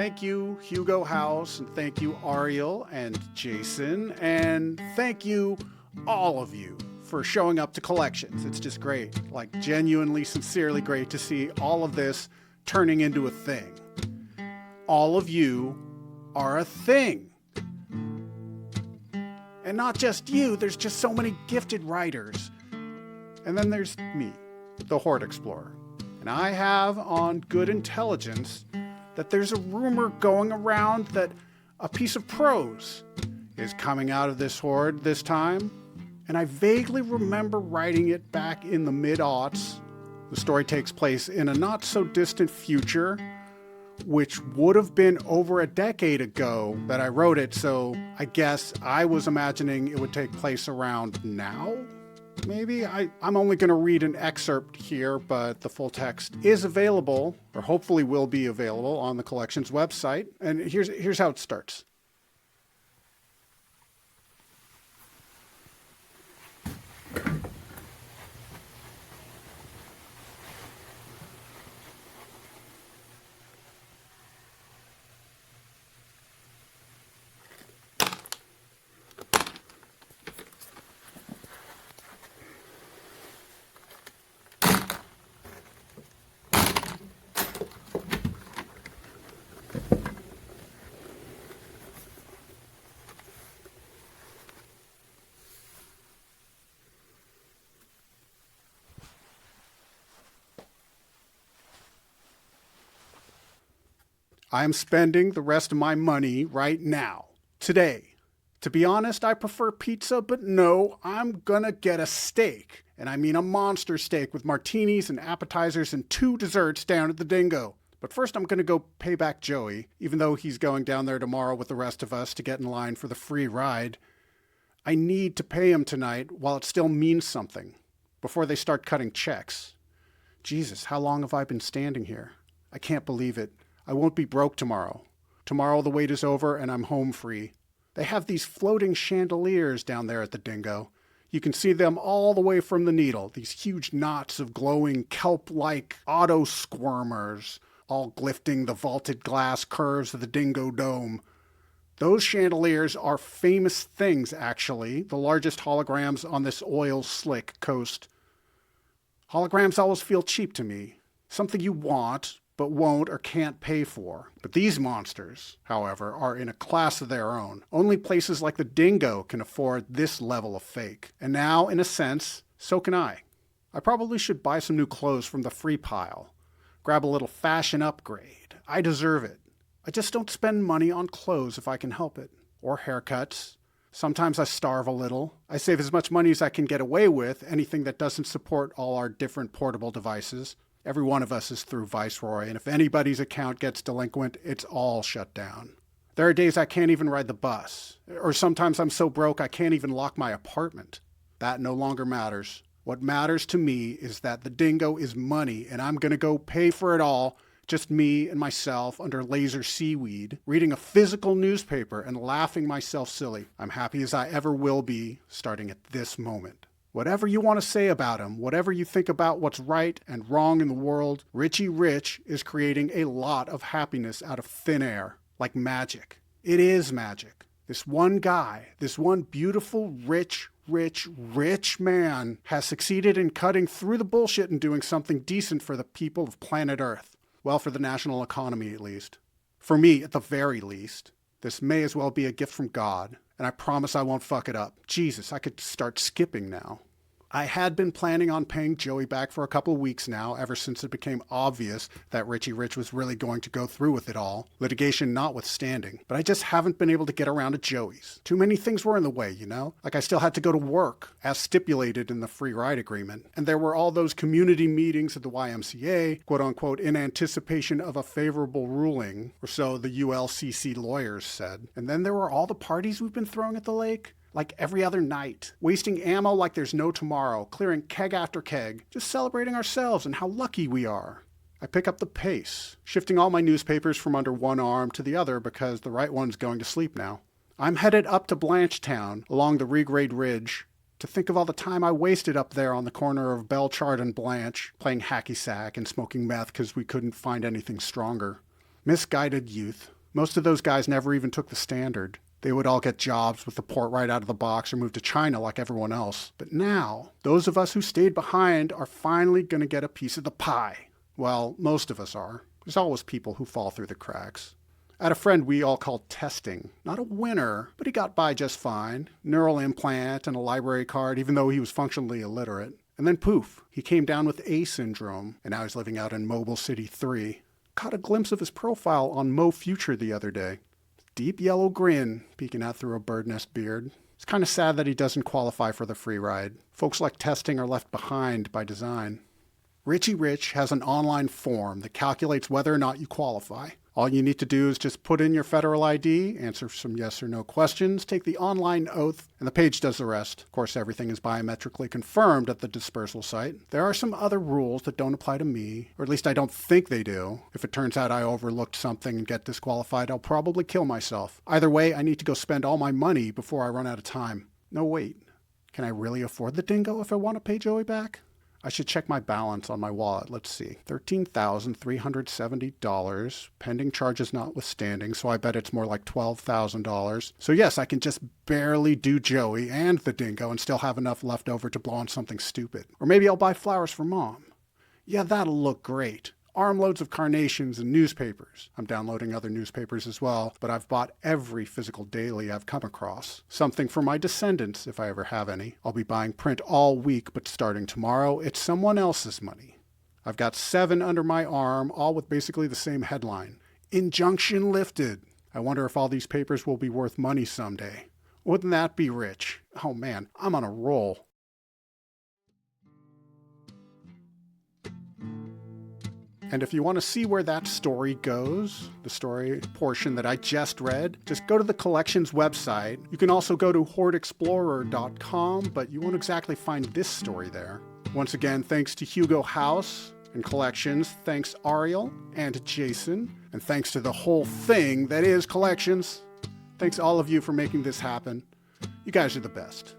Thank you, Hugo House, and thank you, Ariel and Jason, and thank you, all of you, for showing up to collections. It's just great, like genuinely, sincerely great to see all of this turning into a thing. All of you are a thing. And not just you, there's just so many gifted writers. And then there's me, the Hoard Explorer. And I have on good intelligence that there's a rumor going around that a piece of prose is coming out of this hoard this time. And I vaguely remember writing it back in the mid-aughts. The story takes place in a not-so-distant future, which would have been over a decade ago that I wrote it, so I guess I was imagining it would take place around now? Maybe? I'm only going to read an excerpt here, but the full text is available, or hopefully will be available, on the collection's website. And here's how it starts. I am spending the rest of my money right now, today. To be honest, I prefer pizza, but no, I'm gonna get a steak. And I mean a monster steak with martinis and appetizers and 2 desserts down at the Dingo. But first I'm gonna go pay back Joey, even though he's going down there tomorrow with the rest of us to get in line for the free ride. I need to pay him tonight while it still means something, before they start cutting checks. Jesus, how long have I been standing here? I can't believe it. I won't be broke tomorrow. Tomorrow the wait is over and I'm home free. They have these floating chandeliers down there at the Dingo. You can see them all the way from the Needle, these huge knots of glowing kelp-like auto-squirmers, all glyphting the vaulted glass curves of the Dingo Dome. Those chandeliers are famous things, actually, the largest holograms on this oil-slick coast. Holograms always feel cheap to me, something you want, but won't or can't pay for. But these monsters, however, are in a class of their own. Only places like the Dingo can afford this level of fake. And now, in a sense, so can I. I probably should buy some new clothes from the free pile. Grab a little fashion upgrade. I deserve it. I just don't spend money on clothes if I can help it. Or haircuts. Sometimes I starve a little. I save as much money as I can get away with, anything that doesn't support all our different portable devices. Every one of us is through Viceroy, and if anybody's account gets delinquent, it's all shut down. There are days I can't even ride the bus, or sometimes I'm so broke I can't even lock my apartment. That no longer matters. What matters to me is that the Dingo is money, and I'm gonna go pay for it all, just me and myself under laser seaweed, reading a physical newspaper and laughing myself silly. I'm happy as I ever will be, starting at this moment. Whatever you want to say about him, whatever you think about what's right and wrong in the world, Richie Rich is creating a lot of happiness out of thin air, like magic. It is magic. This one guy, this one beautiful, rich man has succeeded in cutting through the bullshit and doing something decent for the people of planet Earth. Well, for the national economy, at least. For me, at the very least. This may as well be a gift from God. And I promise I won't fuck it up. Jesus, I could start skipping now. I had been planning on paying Joey back for a couple of weeks now, ever since it became obvious that Richie Rich was really going to go through with it all, litigation notwithstanding. But I just haven't been able to get around to Joey's. Too many things were in the way, you know? Like I still had to go to work, as stipulated in the free ride agreement. And there were all those community meetings at the YMCA, quote unquote, in anticipation of a favorable ruling, or so the ULCC lawyers said. And then there were all the parties we've been throwing at the lake. Like every other night, wasting ammo like there's no tomorrow, clearing keg after keg, just celebrating ourselves and how lucky we are. I pick up the pace, shifting all my newspapers from under one arm to the other because the right one's going to sleep now. I'm headed up to Blanchetown along the Regrade Ridge to think of all the time I wasted up there on the corner of Belchard and Blanche, playing hacky sack and smoking meth because we couldn't find anything stronger. Misguided youth. Most of those guys never even took the standard. They would all get jobs with the port right out of the box or move to China like everyone else. But now, those of us who stayed behind are finally going to get a piece of the pie. Well, most of us are. There's always people who fall through the cracks. I had a friend we all called Testing. Not a winner, but he got by just fine. Neural implant and a library card, even though he was functionally illiterate. And then poof, he came down with A syndrome, and now he's living out in Mobile City 3. Caught a glimpse of his profile on Mo Future the other day. Deep yellow grin peeking out through a bird nest beard. It's kind of sad that he doesn't qualify for the free ride. Folks like Testing are left behind by design. Richie Rich has an online form that calculates whether or not you qualify. All you need to do is just put in your federal ID, answer some yes or no questions, take the online oath, and the page does the rest. Of course, everything is biometrically confirmed at the dispersal site. There are some other rules that don't apply to me, or at least I don't think they do. If it turns out I overlooked something and get disqualified, I'll probably kill myself. Either way, I need to go spend all my money before I run out of time. No, wait. Can I really afford the dingo if I want to pay Joey back? I should check my balance on my wallet. Let's see. $13,370, pending charges notwithstanding, so I bet it's more like $12,000. So yes, I can just barely do Joey and the dingo and still have enough left over to blow on something stupid. Or maybe I'll buy flowers for Mom. Yeah, that'll look great. Armloads of carnations and newspapers. I'm downloading other newspapers as well, but I've bought every physical daily I've come across. Something for my descendants, if I ever have any. I'll be buying print all week, but starting tomorrow, it's someone else's money. I've got 7 under my arm, all with basically the same headline. Injunction lifted. I wonder if all these papers will be worth money someday. Wouldn't that be rich? Oh man, I'm on a roll. And if you want to see where that story goes, the story portion that I just read, just go to the collections website. You can also go to hoardexplorer.com, but you won't exactly find this story there. Once again, thanks to Hugo House and Collections. Thanks Ariel and Jason. And thanks to the whole thing that is Collections. Thanks all of you for making this happen. You guys are the best.